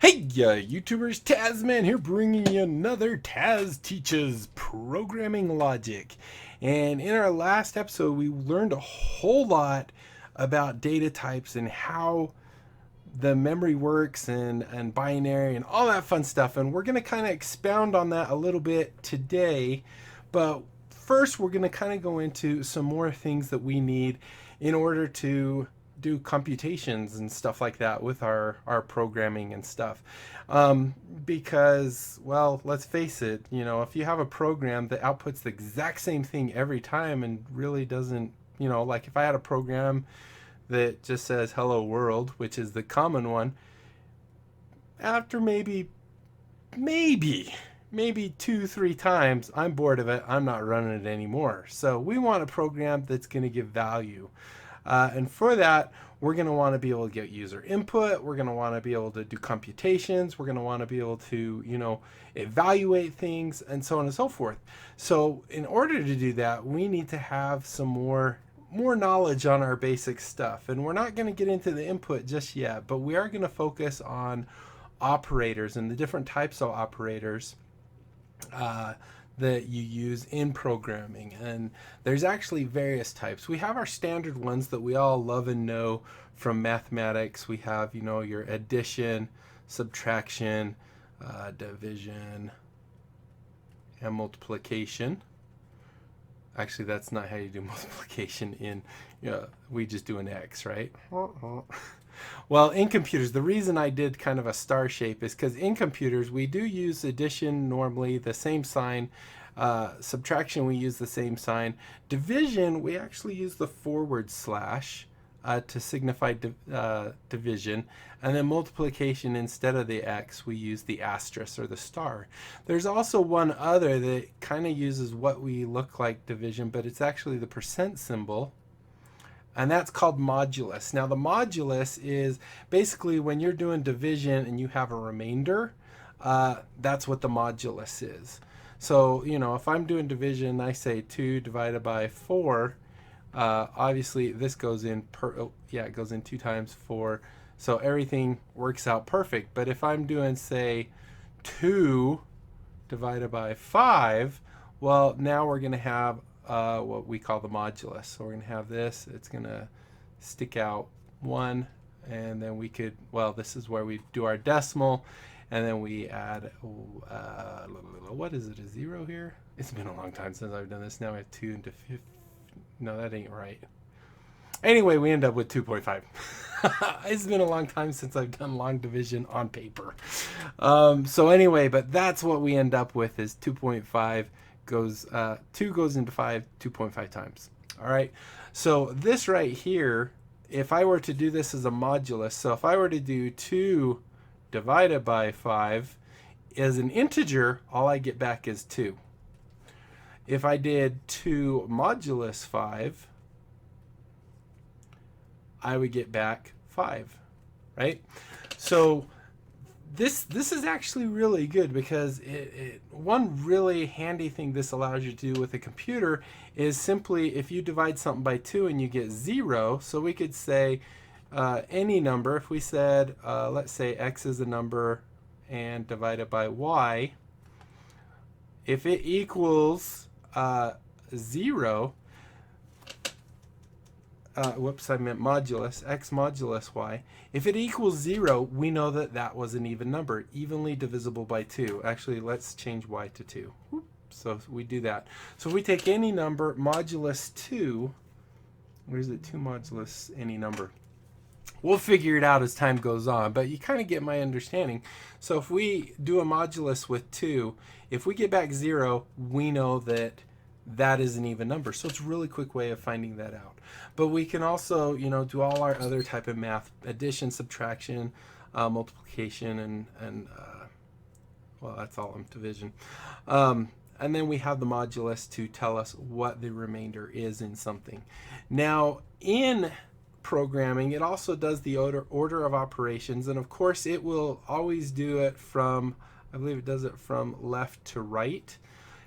Hey, YouTubers, Tazman here, bringing you another Taz Teaches programming logic. And in our last episode, we learned a whole lot about data types and how the memory works and binary and all that fun stuff. And we're going to kind of expound on that a little bit today. But first, we're going to kind of go into some more things that we need in order to do computations and stuff like that with our programming and stuff. Because, well, let's face it, if you have a program that outputs the exact same thing every time and really doesn't, like if I had a program that just says hello world, which is the common one, after maybe 2-3 times, I'm bored of it. I'm not running it anymore. So we want a program that's going to give value. And for that, we're going to want to be able to get user input. We're going to want to be able to do computations. We're going to want to be able to, evaluate things and so on and so forth. So in order to do that, we need to have some more knowledge on our basic stuff. And we're not going to get into the input just yet, but we are going to focus on operators and the different types of operators that you use in programming. And there's actually various types. We have our standard ones that we all love and know from mathematics. We have, your addition, subtraction, division, and multiplication. Actually, that's not how you do multiplication in, we just do an X, right? Well, in computers, the reason I did kind of a star shape is because in computers, we do use addition normally, the same sign. Subtraction, we use the same sign. Division, we actually use the forward slash to signify division. And then multiplication, instead of the X, we use the asterisk or the star. There's also one other that kind of uses what we look like division, but it's actually the percent symbol. And that's called modulus. Now, the modulus is basically when you're doing division and you have a remainder, that's what the modulus is. So, if I'm doing division, I say 2 divided by 4. Obviously, this goes in it goes in 2 times 4. So everything works out perfect. But if I'm doing, say, 2 divided by 5, well, now we're going to have what we call the modulus. So we're going to have this. It's going to stick out 1. And then we could, this is where we do our decimal. And then we add, what is it, a 0 here? It's been a long time since I've done this. Now I have 2 into 5. No, that ain't right. Anyway, we end up with 2.5. It's been a long time since I've done long division on paper. So anyway, but that's what we end up with is 2.5 goes, 2 goes into 5, 2.5 times. All right. So this right here, if I were to do this as a modulus, so if I were to do 2 divided by 5 as an integer, all I get back is 2. If I did 2 modulus 5, I would get back 5, right? So this is actually really good because one really handy thing this allows you to do with a computer is simply if you divide something by 2 and you get 0, so we could say any number, if we said, let's say x is a number and divided by y, if it equals 0, I meant modulus, x modulus y. If it equals 0, we know that that was an even number, evenly divisible by 2. Actually, let's change y to 2. So we do that. So if we take any number, modulus 2, where's it, 2 modulus any number? We'll figure it out as time goes on, but you kind of get my understanding. So if we do a modulus with 2, if we get back 0, we know that that is an even number. So it's a really quick way of finding that out. But we can also, do all our other type of math, addition, subtraction, multiplication, and that's all in division. And then we have the modulus to tell us what the remainder is in something. Now, in programming, it also does the order of operations, and of course it will always do it from, I believe it does it from left to right.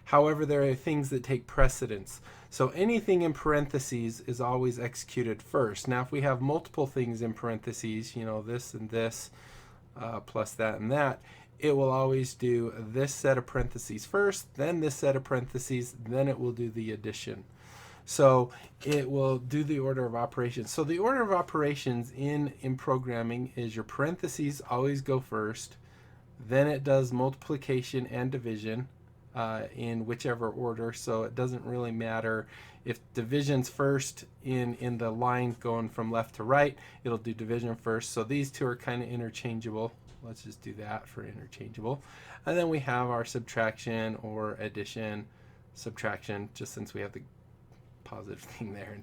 However, there are things that take precedence. So anything in parentheses is always executed first. Now, if we have multiple things in parentheses, this and this, plus that and that, it will always do this set of parentheses first, then this set of parentheses, then it will do the addition. So it will do the order of operations. So the order of operations in programming is your parentheses always go first, then it does multiplication and division in whichever order. So it doesn't really matter if division's first in the line going from left to right, it'll do division first. So these two are kind of interchangeable. Let's just do that for interchangeable. And then we have our subtraction or addition, subtraction, just since we have the positive thing there.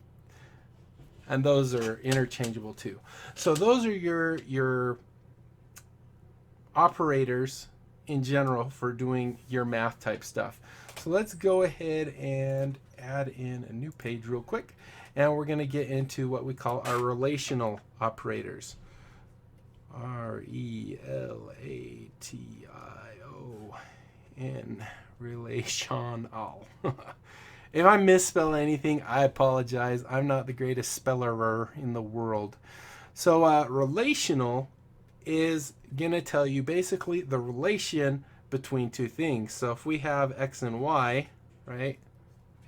And those are interchangeable too. So those are your operators in general for doing your math type stuff. So let's go ahead and add in a new page real quick. And we're going to get into what we call our relational operators. R-E-L-A-T-I-O-N, relational. If I misspell anything, I apologize. I'm not the greatest speller in the world. So relational is going to tell you basically the relation between two things. So if we have x and y, right,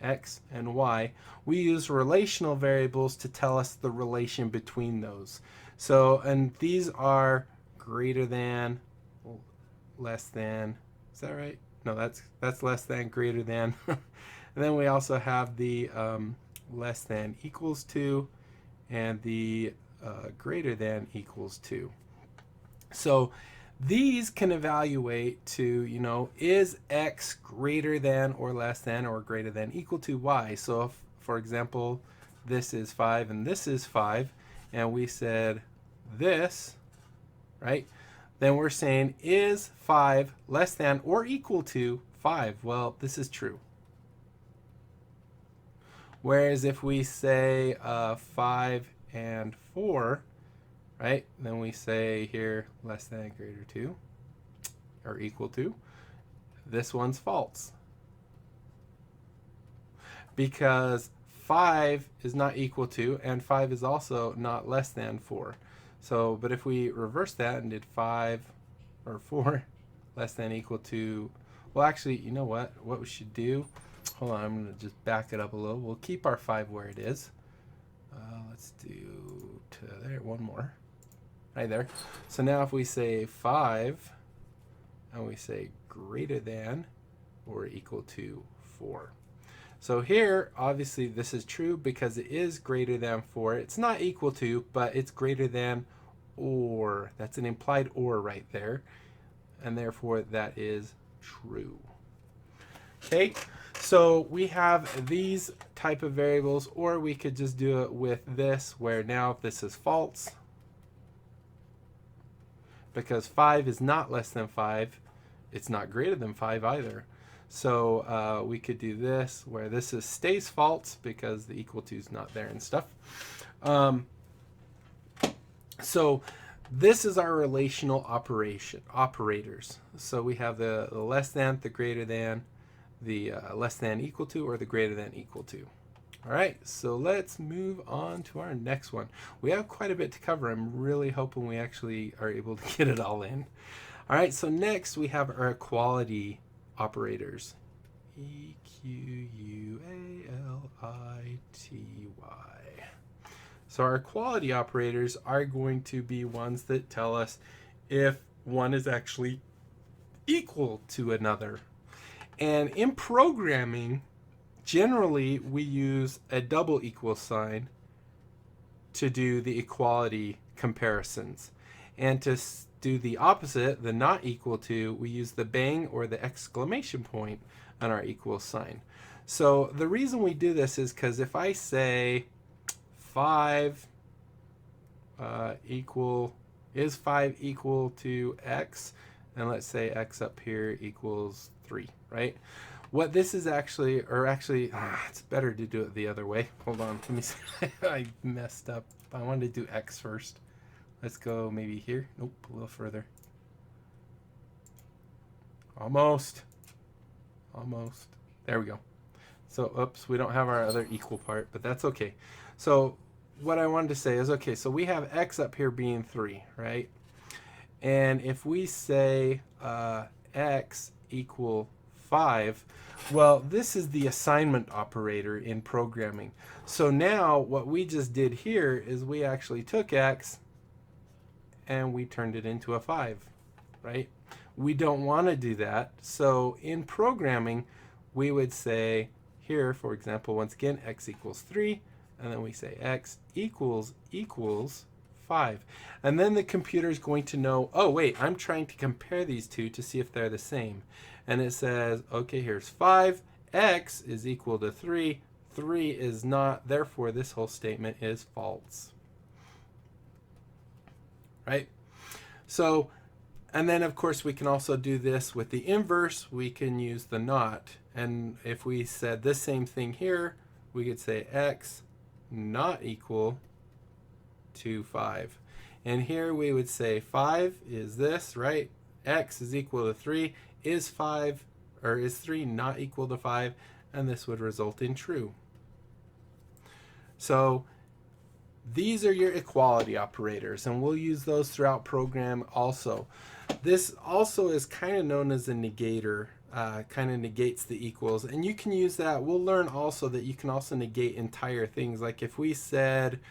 x and y, we use relational variables to tell us the relation between those. So, and these are greater than, less than, is that right? No, that's less than, greater than. And then we also have the less than equals to and the greater than equals to. So these can evaluate to, you know, is x greater than or less than or greater than equal to y? So if, for example, this is 5 and this is 5, and we said this, right? Then we're saying, is 5 less than or equal to 5? Well, this is true. Whereas if we say 5 and 4, right, then we say here less than, greater to, or equal to, this one's false. Because 5 is not equal to, and 5 is also not less than 4. So, but if we reverse that and did 5 or 4 less than equal to, well, actually, you know what we should do? Hold on, I'm going to just back it up a little. We'll keep our 5 where it is. Let's do to there, one more. Right there. So now if we say 5 and we say greater than or equal to 4. So here, obviously, this is true because it is greater than 4. It's not equal to, but it's greater than or. That's an implied or right there. And therefore, that is true. Okay, so we have these type of variables, or we could just do it with this, where now if this is false, because 5 is not less than 5, it's not greater than 5 either. So we could do this, where this is stays false because the equal to is not there and stuff. So this is our relational operators. So we have the less than, the greater than, the less than equal to, or the greater than equal to. All right, so let's move on to our next one. We have quite a bit to cover. I'm really hoping we actually are able to get it all in. All right, so next we have our equality operators. E-Q-U-A-L-I-T-Y. So our equality operators are going to be ones that tell us if one is actually equal to another. And in programming, generally we use a double equal sign to do the equality comparisons. And to do the opposite, the not equal to, we use the bang or the exclamation point on our equal sign. So the reason we do this is because if I say 5 is 5 equal to x, and let's say x up here equals 3, right? What this is actually, it's better to do it the other way. Hold on, let me see. I messed up. I wanted to do x first. Let's go maybe here. Nope, a little further. Almost. There we go. So, oops, we don't have our other equal part, but that's okay. So what I wanted to say is, okay, so we have x up here being 3, right? And if we say x equal 5, well, this is the assignment operator in programming. So now what we just did here is we actually took x and we turned it into a 5, right? We don't want to do that. So in programming, we would say here, for example, once again, x equals 3, and then we say x equals 5. And then the computer is going to know, oh, wait, I'm trying to compare these two to see if they're the same. And it says, okay, here's 5, x is equal to 3, 3 is not, therefore this whole statement is false. Right? So, and then of course we can also do this with the inverse. We can use the not. And if we said this same thing here, we could say x not equal to 5. And here we would say 5 is this, right? X is equal to 3. Is 5 or is 3 not equal to 5? And this would result in true. So these are your equality operators, and we'll use those throughout program also. This also is kind of known as a negator, kind of negates the equals, and you can use that. We'll learn also that you can also negate entire things. Like if we said,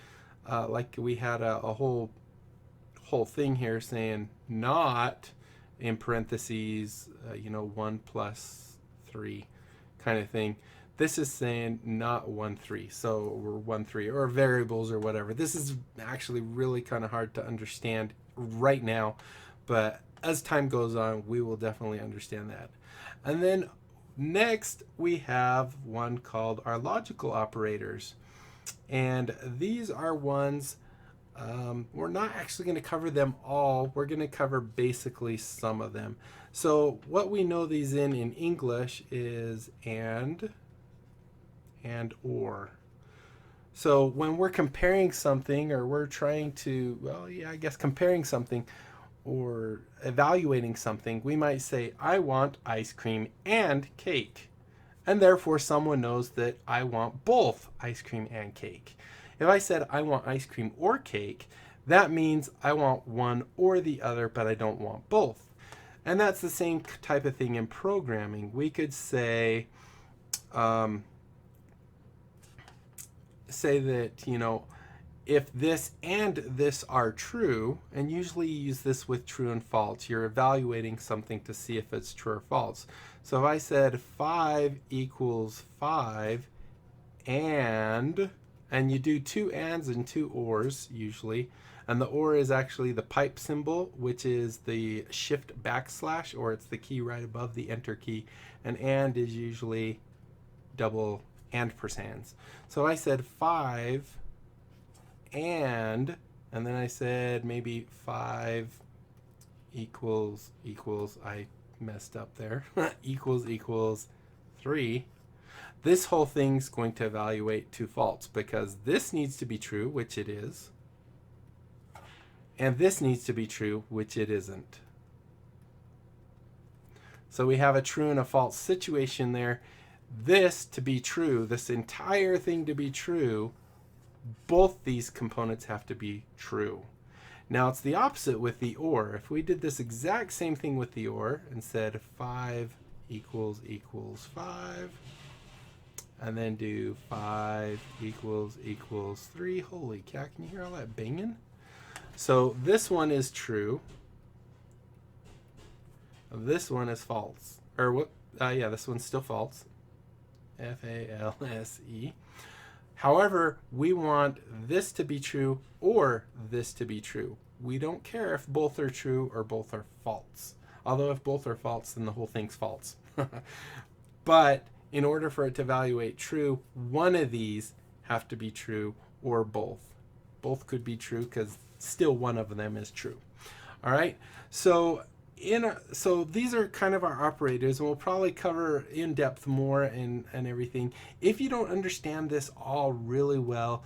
like we had a whole thing here saying not in parentheses, 1 plus 3 kind of thing. This is saying not 1, 3. So we're 1, 3 or variables or whatever. This is actually really kind of hard to understand right now, but as time goes on, we will definitely understand that. And then next we have one called our logical operators. And these are ones, we're not actually going to cover them all. We're going to cover basically some of them. So what we know these in English is and or. So when we're comparing something, or we're trying to, well, yeah, I guess comparing something or evaluating something, we might say, I want ice cream and cake. And therefore someone knows that I want both ice cream and cake. If I said I want ice cream or cake, that means I want one or the other, but I don't want both. And that's the same type of thing in programming. We could say, say that, if this and this are true, and usually you use this with true and false, you're evaluating something to see if it's true or false. So if I said 5 equals 5 and you do 2 ands and 2 ors usually, and the or is actually the pipe symbol, which is the shift backslash, or it's the key right above the enter key, and is usually double and percents. So I said 5 and then I said maybe 5 equals, I messed up there, equals 3. This whole thing's going to evaluate to false because this needs to be true, which it is, and this needs to be true, which it isn't. So we have a true and a false situation there. This to be true, this entire thing to be true, both these components have to be true. Now it's the opposite with the or. If we did this exact same thing with the or and said 5 equals 5, and then do 5 equals 3, holy cow, can you hear all that banging? So this one is true. This one is false. Or what? Yeah, this one's still false. F-A-L-S-E. However, we want this to be true or this to be true. We don't care if both are true or both are false. Although if both are false, then the whole thing's false. But in order for it to evaluate true, one of these have to be true or both. Both could be true because still one of them is true. All right. So so these are kind of our operators, and we'll probably cover in depth more and everything. If you don't understand this all really well,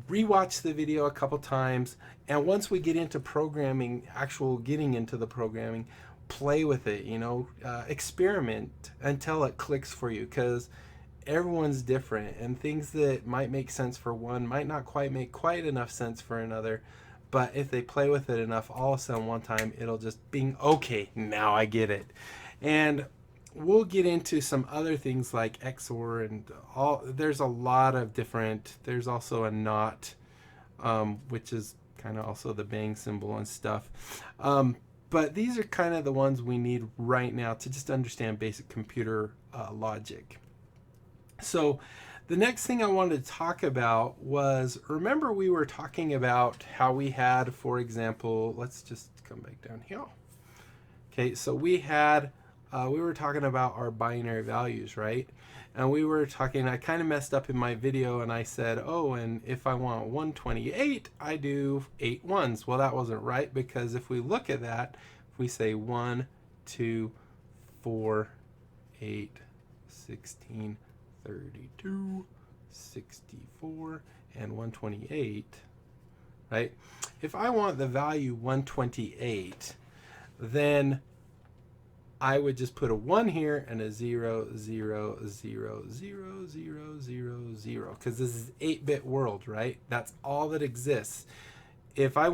rewatch the video a couple times, and once we get into programming, getting into the programming, play with it, experiment until it clicks for you, because everyone's different, and things that might make sense for one might not quite make quite enough sense for another. but if they play with it enough, all of a sudden one time it'll just bing, okay, now I get it. And we'll get into some other things like XOR and all. There's a lot of different, there's also a NOT, which is kind of also the bang symbol and stuff. But these are kind of the ones we need right now to just understand basic computer logic. So the next thing I wanted to talk about was, remember we were talking about how we had, for example, let's just come back down here. Okay, so we had, we were talking about our binary values, right? And we were talking, I kind of messed up in my video and I said, oh, and if I want 128, I do 8 ones. Well, that wasn't right, because if we look at that, if we say 1, 2, 4, 8, 16, 32, 64, and 128, right? If I want the value 128, then I would just put a 1 here and a 0, 0, 0, 0, 0, 0, 0, because this is 8-bit world, right? That's all that exists. If I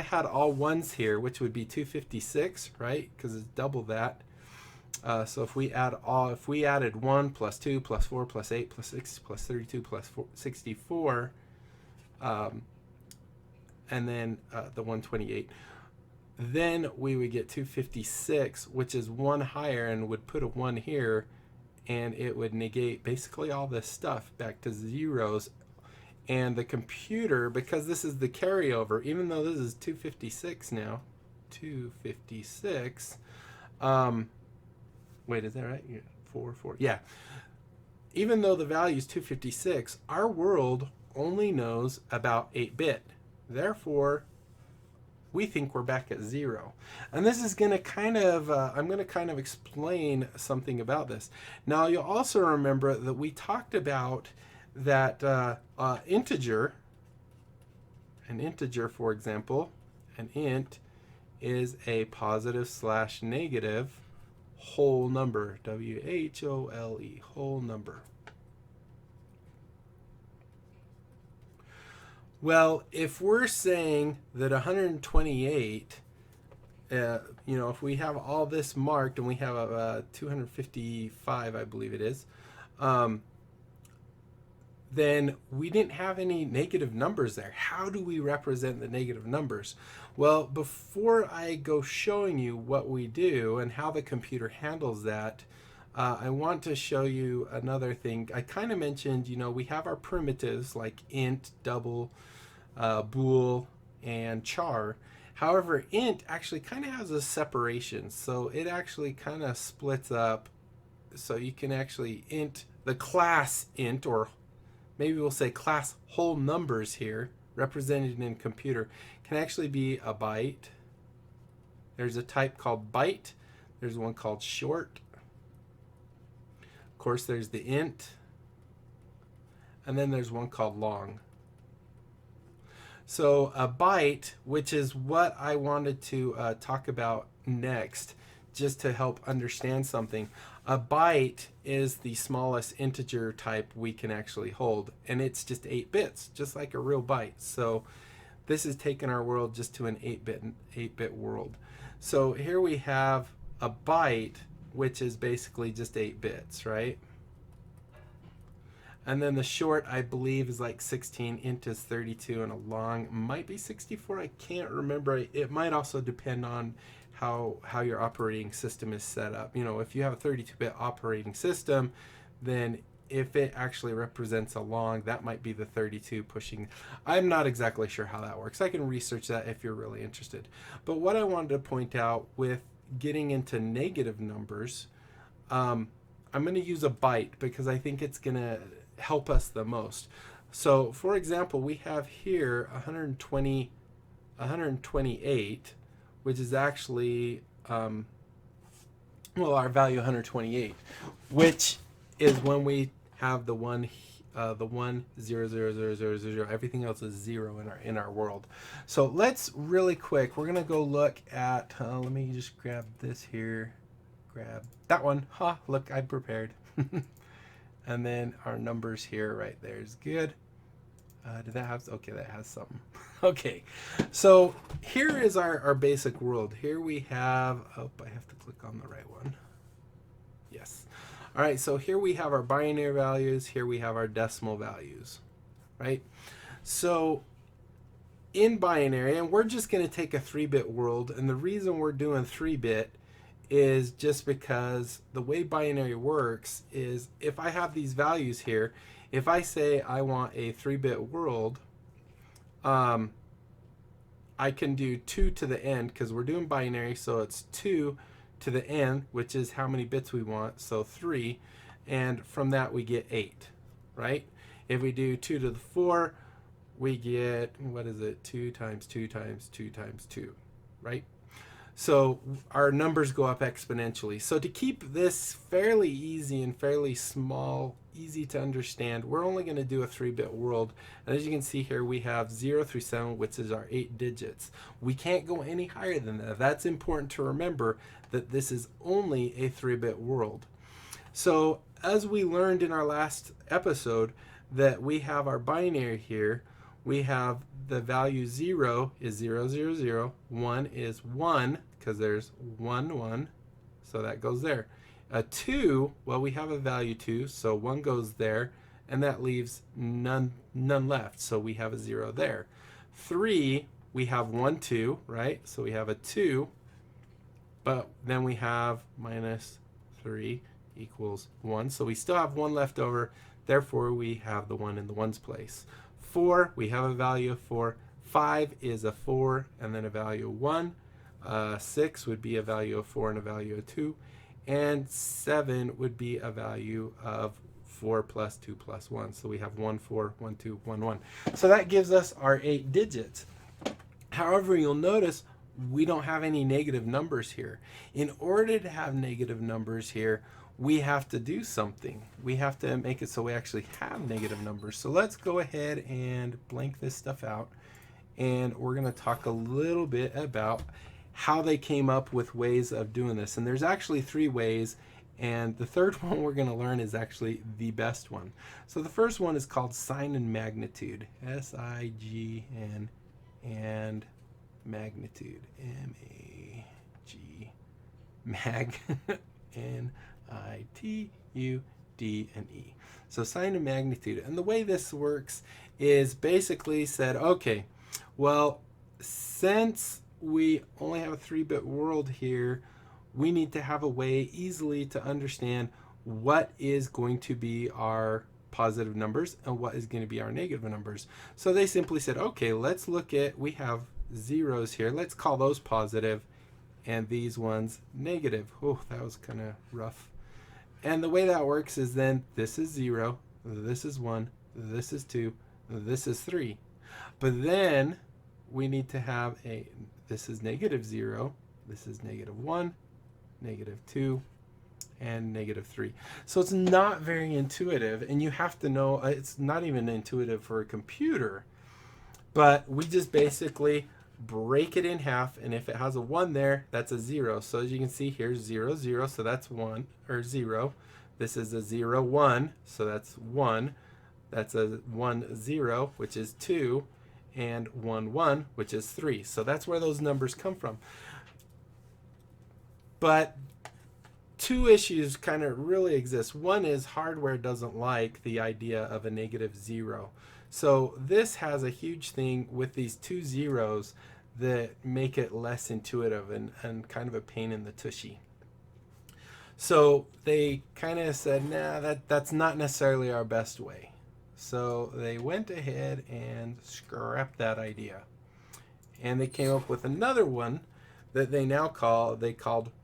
had all ones here, which would be 256, right? Because it's double that. So if we added 1 plus 2 plus 4 plus 8 plus 6 plus 32 plus 64, and then the 128, then we would get 256, which is 1 higher, and would put a 1 here, and it would negate basically all this stuff back to zeros. And the computer, because this is the carryover, even though this is 256 now, 256, wait, is that right? Yeah, 4, 4, yeah. Even though the value is 256, our world only knows about 8-bit. Therefore, we think we're back at 0. And this is going to kind of, I'm going to kind of explain something about this. Now, you'll also remember that we talked about that integer, an integer, for example, an int is a positive / negative whole number, W-H-O-L-E, whole number. Well, if we're saying that 128, you know, if we have all this marked and we have a 255, I believe it is, then we didn't have any negative numbers there. How do we represent the negative numbers? Well, before I go showing you what we do and how the computer handles that, I want to show you another thing. I kind of mentioned, you know, we have our primitives like int, double, bool, and char. However, int actually kind of has a separation, so it actually kind of splits up. So you can actually int, the class int, or maybe we'll say class whole numbers here, represented in computer, can actually be a byte. There's a type called byte. There's one called short. Of course, there's the int. And then there's one called long. So a byte, which is what I wanted to talk about next, just to help understand something. A byte is the smallest integer type we can actually hold, and it's just 8 bits, just like a real byte. So this is taking our world just to an 8-bit world. So here we have a byte, which is basically just 8 bits, right? And then the short, I believe, is like 16, int is 32, and a long might be 64. I can't remember. It might also depend on how your operating system is set up. You know, if you have a 32-bit operating system, then if it actually represents a long, that might be the 32 pushing. I'm not exactly sure how that works. I can research that if you're really interested. But what I wanted to point out with getting into negative numbers, I'm going to use a byte because I think it's going to help us the most. So, for example, we have here 128, which is actually, well, our value 128, which is when we have the 1, 0, 0, 0, 0, 0. Everything else is 0 in our world. So let's really quick, we're going to go look at, let me just grab this here, grab that one. Ha, look, I prepared. And then our numbers here, right there is good. Did that have, okay, that has something. Okay, so here is our basic world. Here we have, oh, I have to click on the right one. Yes. All right, so here we have our binary values. Here we have our decimal values, right? So in binary, and we're just going to take a 3-bit world, and the reason we're doing 3-bit is just because the way binary works is if I have these values here, if I say I want a 3-bit world, I can do 2 to the n because we're doing binary, so it's 2 to the n, which is how many bits we want, so 3, and from that we get 8, right? If we do 2 to the 4, we get, what is it, 2 times 2 times 2 times 2, right? So our numbers go up exponentially. So to keep this fairly easy and fairly small, easy to understand, we're only going to do a 3-bit world. And as you can see here, we have 0 through 7, which is our 8 digits. We can't go any higher than that. That's important to remember, that this is only a 3-bit world. So as we learned in our last episode, that we have our binary here, we have the value 0 is 0, 0, 0. 1 is 1, because there's 1, 1. So that goes there. A 2, well, we have a value 2, so 1 goes there, and that leaves none left. So we have a 0 there. 3, we have 1, 2, right? So we have a 2, but then we have minus 3 equals 1. So we still have 1 left over. Therefore, we have the 1 in the 1's place. 4, we have a value of 4. 5 is a 4 and then a value of 1. 6 would be a value of 4 and a value of 2. And 7 would be a value of 4 plus 2 plus 1. So we have 1, 4, 1, 2, 1, 1. So that gives us our 8 digits. However, you'll notice we don't have any negative numbers here. In order to have negative numbers here, we have to do something. We have to make it so we actually have negative numbers. So let's go ahead and blank this stuff out. And we're going to talk a little bit about how they came up with ways of doing this. And there's actually 3 ways. And the third one we're going to learn is actually the best one. So the first one is called sign and magnitude. S-I-G-N and magnitude. M-A-G. Mag. N-I-T-U-D-N-E. So sign and magnitude. And the way this works is basically said, okay, well, since we only have a 3-bit world here, we need to have a way easily to understand what is going to be our positive numbers and what is going to be our negative numbers. So they simply said, okay, let's look at, we have zeros here. Let's call those positive and these ones negative. Oh, that was kind of rough. And the way that works is then this is 0, this is 1, this is 2, this is 3. But then we need to have a, this is negative 0, this is negative 1, negative 2, and negative 3. So it's not very intuitive, and you have to know, it's not even intuitive for a computer, but we just basically break it in half, and if it has a 1 there, that's a 0. So as you can see here, 0, 0, so that's 1, or 0. This is a 0, 1, so that's 1. That's a 1, 0, which is 2, and 1, 1, which is 3. So that's where those numbers come from. But 2 issues kind of really exist. One is hardware doesn't like the idea of a negative 0. So this has a huge thing with these 2 zeros that make it less intuitive and kind of a pain in the tushy. So they kind of said, nah, that's not necessarily our best way. So they went ahead and scrapped that idea. And they came up with another one that they now called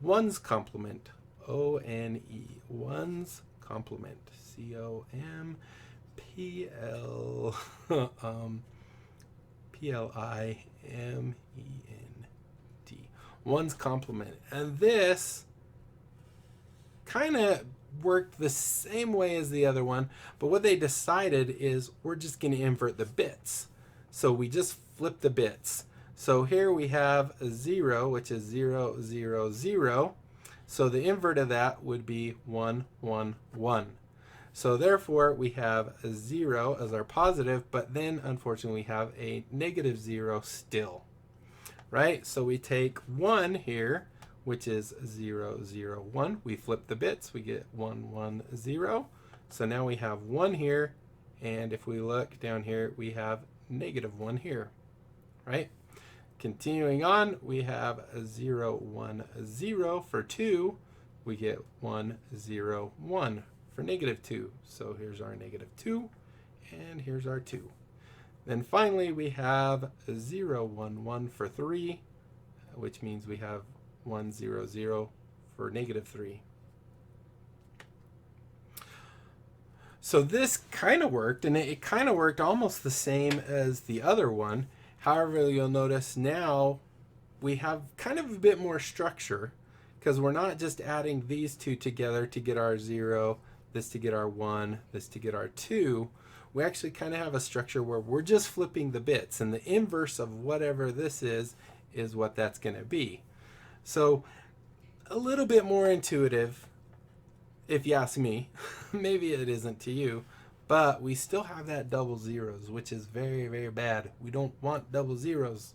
one's complement. O-N-E, one's complement. C-O-M-P-L P-L-I-M-E-N-T. One's complement. And this kind of worked the same way as the other one, but what they decided is we're just going to invert the bits. So we just flip the bits. So here we have a 0, which is 0, 0, 0. So the invert of that would be 1, 1, 1. So therefore, we have a 0 as our positive, but then unfortunately we have a negative 0 still, right? So we take 1 here, which is 0, 0, 1. We flip the bits, we get 1, 1, 0. So now we have 1 here, and if we look down here, we have negative 1 here, right? Continuing on, we have a 0, 1, 0 for 2. We get 1, 0, 1 for negative 2. So here's our negative 2, and here's our 2. Then finally, we have a 0, 1, 1 for 3, which means we have 1, 0, 0 for negative 3. So this kind of worked, and it kind of worked almost the same as the other one. However, you'll notice now we have kind of a bit more structure, because we're not just adding these two together to get our 0, this to get our 1, this to get our 2. We actually kind of have a structure where we're just flipping the bits, and the inverse of whatever this is what that's going to be. So a little bit more intuitive, if you ask me. Maybe it isn't to you, but we still have that double zeros, which is very, very bad. We don't want double zeros.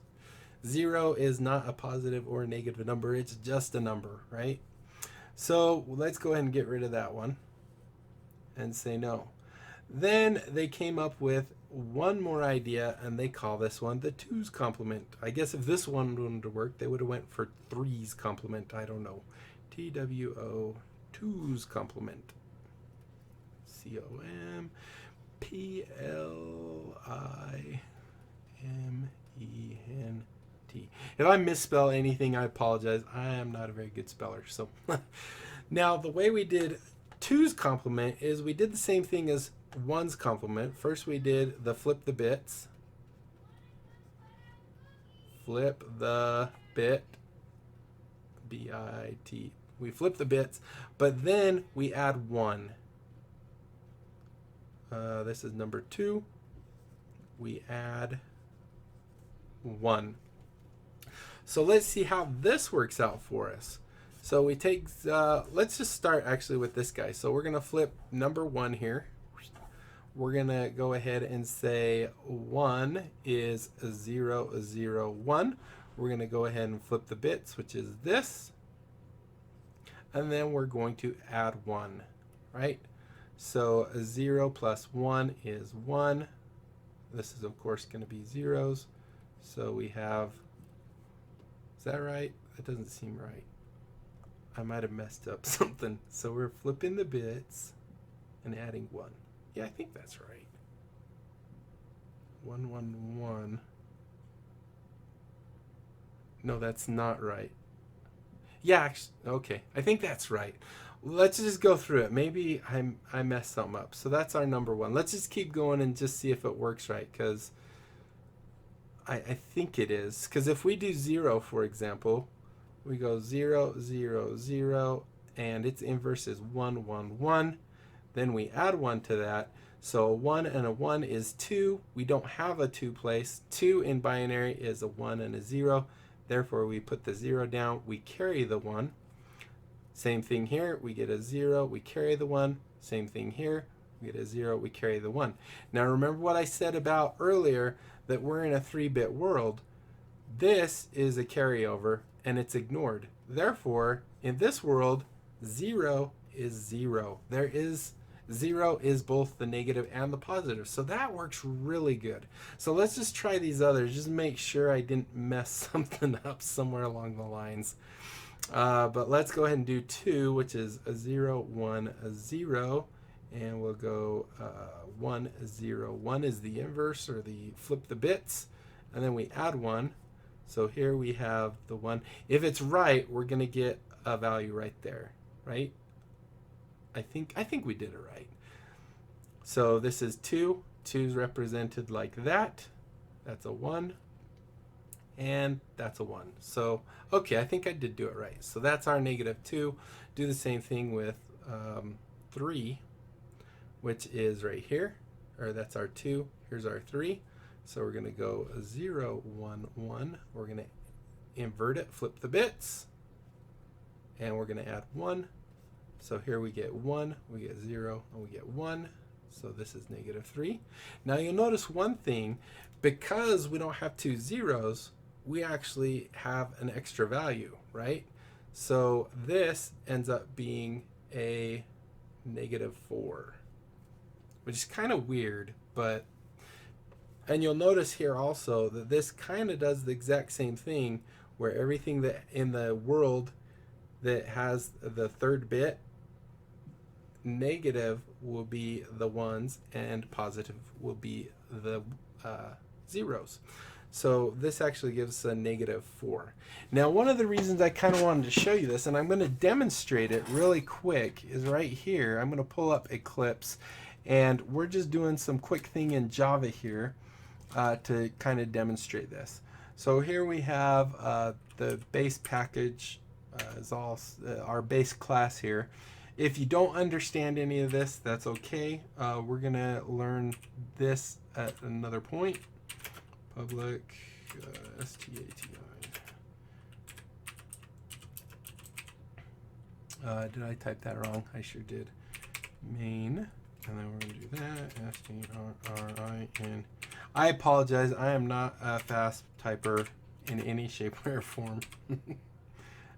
0 is not a positive or a negative number. It's just a number, right? So let's go ahead and get rid of that one and say no. Then they came up with one more idea, and they call this one the 2's complement. I guess if this one wouldn't have worked, they would have went for 3's complement. I don't know. TWO 2's complement. COMPLIMENT. If I misspell anything, I apologize. I am not a very good speller. So now the way we did 2's complement is we did the same thing as 1's complement. First we did the flip the bits. Flip the bit. B-I-T. We flip the bits, but then we add 1. This is number 2. We add 1. So let's see how this works out for us. So we take, let's just start actually with this guy. So we're going to flip number 1 here. We're going to go ahead and say 1 is 0, 0, 1. We're going to go ahead and flip the bits, which is this. And then we're going to add 1, right? So 0 plus 1 is 1. This is, of course, going to be zeros. So we have, is that right? That doesn't seem right. I might have messed up something. So we're flipping the bits and adding 1. Yeah, I think that's right. 1, 1, 1. No, that's not right. Yeah, actually, okay. I think that's right. Let's just go through it. Maybe I messed something up. So that's our number 1. Let's just keep going and just see if it works right, because I think it is. Because if we do 0, for example, we go 0, 0, 0, and its inverse is 1, 1, 1. Then we add 1 to that. So a 1 and a 1 is 2. We don't have a 2 place. 2 in binary is a 1 and a 0. Therefore, we put the 0 down. We carry the 1. Same thing here. We get a 0. We carry the 1. Same thing here. We get a 0. We carry the 1. Now, remember what I said about earlier, that we're in a 3-bit world. This is a carryover, and it's ignored. Therefore, in this world, 0 is 0. 0 is both the negative and the positive. So that works really good. So let's just try these others. Just make sure I didn't mess something up somewhere along the lines. But let's go ahead and do 2, which is a 0, 1, a 0. And we'll go 1, 0. 1 is the inverse, or the flip the bits. And then we add 1. So here we have the 1. If it's right, we're going to get a value right there, right? I think we did it right. So this is 2. 2 is represented like that. That's a 1. And that's a 1. So, okay, I think I did do it right. So that's our negative 2. Do the same thing with 3, which is right here. Or that's our 2. Here's our 3. So we're going to go 0, 1, 1. We're going to invert it, flip the bits. And we're going to add 1. So here we get 1, we get 0, and we get 1. So this is -3. Now you'll notice one thing, because we don't have two zeros, we actually have an extra value, right? So this ends up being a -4, which is kind of weird, but, and you'll notice here also that this kind of does the exact same thing, where everything that in the world that has the third bit, negative will be the ones and positive will be the zeros. So this actually gives a -4. Now, one of the reasons I kind of wanted to show you this, and I'm going to demonstrate it really quick, is right here. I'm going to pull up Eclipse, and we're just doing some quick thing in Java here to kind of demonstrate this. So here we have the base package is all our base class here. If you don't understand any of this, that's okay. We're going to learn this at another point. Public stati. Did I type that wrong? I sure did. Main, and then we're going to do that. strrin. I apologize. I am not a fast typer in any shape, way, or form.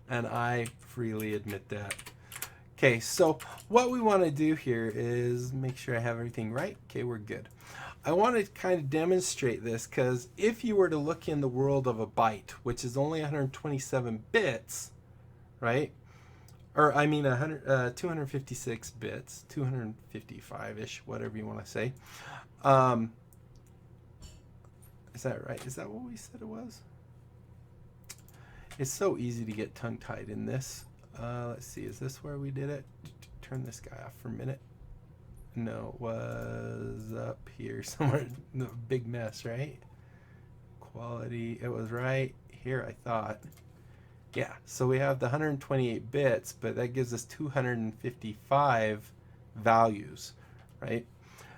And I freely admit that. Okay, so what we want to do here is make sure I have everything right. Okay, we're good. I want to kind of demonstrate this, because if you were to look in the world of a byte, which is only 127 bits, right? Or I mean 256 bits, 255-ish, whatever you want to say. Is that right? Is that what we said it was? It's so easy to get tongue-tied in this. Let's see, is this where we did it? Turn this guy off for a minute. No, it was up here somewhere. No, big mess, right? Quality, it was right here, I thought. Yeah, so we have the 128 bits, but that gives us 255 values, right?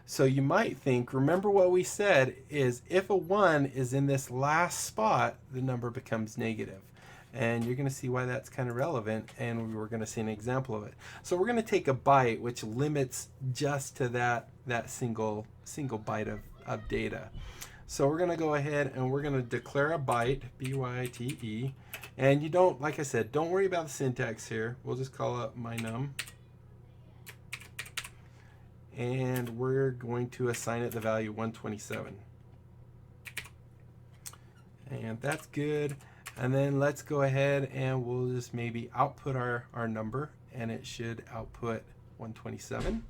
So you might think, remember what we said is if a 1 is in this last spot, the number becomes negative. And you're going to see why that's kind of relevant, and we're going to see an example of it. So we're going to take a byte, which limits just to that single byte of data. So we're going to go ahead and we're going to declare a byte, B-Y-T-E, and you don't, like I said, don't worry about the syntax here. We'll just call it my num, and we're going to assign it the value 127. And that's good. And then let's go ahead and we'll just maybe output our number, and it should output 127.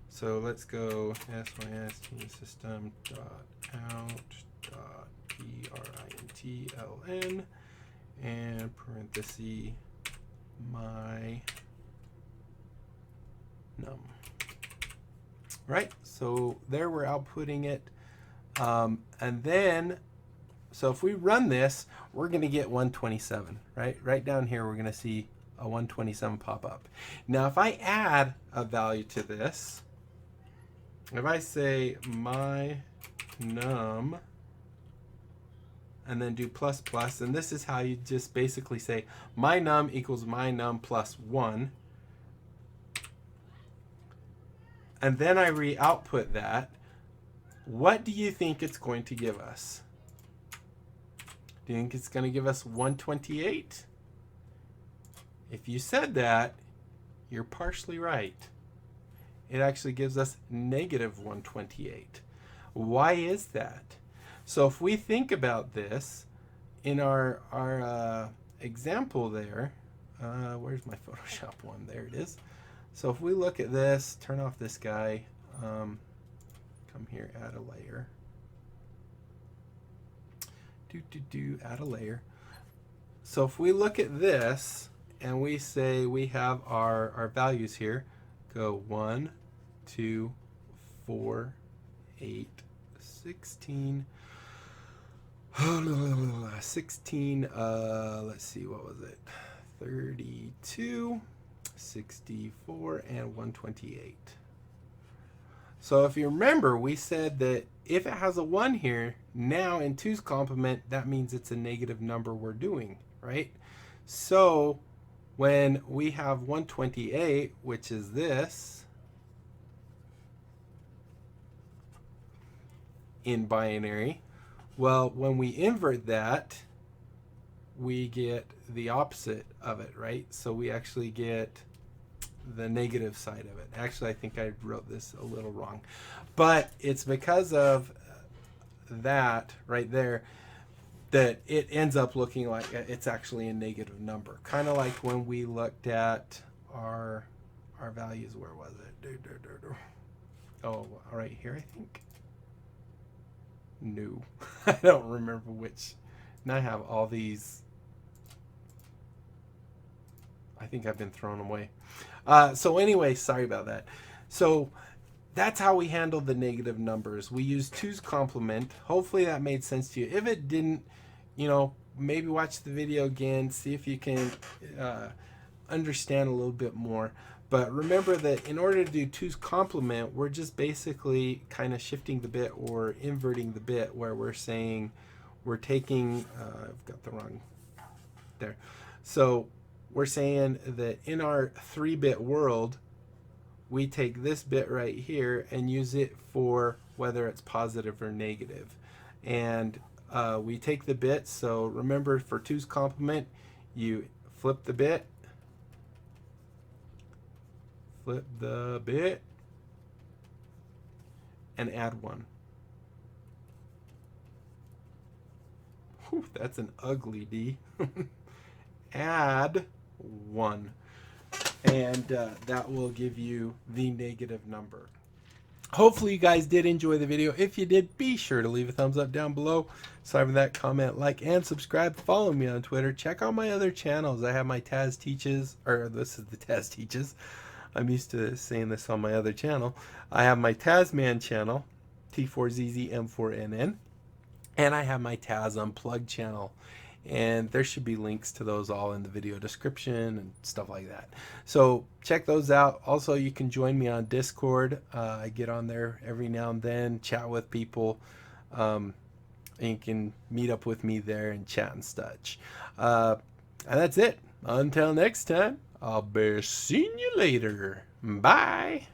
So let's go system.out.println and parenthesis my num. Right, so there we're outputting it. And then, so if we run this, we're going to get 127, right? Right down here, we're going to see a 127 pop up. Now, if I add a value to this, if I say my num, and then do plus plus, and this is how you just basically say my num equals my num plus 1, and then I re-output that, what do you think it's going to give us? Do you think it's going to give us 128? If you said that, you're partially right. It actually gives us negative 128. Why is that? So if we think about this, in our example there, where's my Photoshop one? There it is. So if we look at this, turn off this guy, come here, add a layer. Add a layer. So if we look at this and we say we have our values here, go 1, 2, 4, 8, 16, 16, let's see, what was it? 32, 64, and 128. So if you remember, we said that if it has a 1 here, now in 2's complement, that means it's a negative number we're doing, right? So when we have 128, which is this, in binary, well, when we invert that, we get the opposite of it, right? So we actually get the negative side of it. Actually, I think I wrote this a little wrong, but it's because of that right there that it ends up looking like it's actually a negative number. Kind of like when we looked at our values. Where was it? Oh, right here, I think. No, I don't remember which. And I have all these. I think I've been thrown away. So anyway, sorry about that. So that's how we handle the negative numbers. We use 2's complement. Hopefully that made sense to you. If it didn't, maybe watch the video again, see if you can understand a little bit more. But remember that in order to do 2's complement, we're just basically kind of shifting the bit or inverting the bit, where we're saying we're taking, I've got the wrong there. So we're saying that in our 3-bit world, we take this bit right here and use it for whether it's positive or negative. And we take the bit, so remember for 2's complement, you flip the bit, and add 1. Whew, that's an ugly D. Add 1. And that will give you the negative number. Hopefully you guys did enjoy the video. If you did, be sure to leave a thumbs up down below. Aside from that, comment, like, and subscribe. Follow me on Twitter. Check out my other channels. I have my TrueFalse, or this is the TrueFalse. I'm used to saying this on my other channel. I have my Tasman channel, T4zzM4NN, and I have my Taz Unplugged channel. And there should be links to those all in the video description and stuff like that. So check those out. Also, you can join me on Discord. I get on there every now and then, chat with people. And you can meet up with me there and chat and such. And that's it. Until next time, I'll be seeing you later. Bye.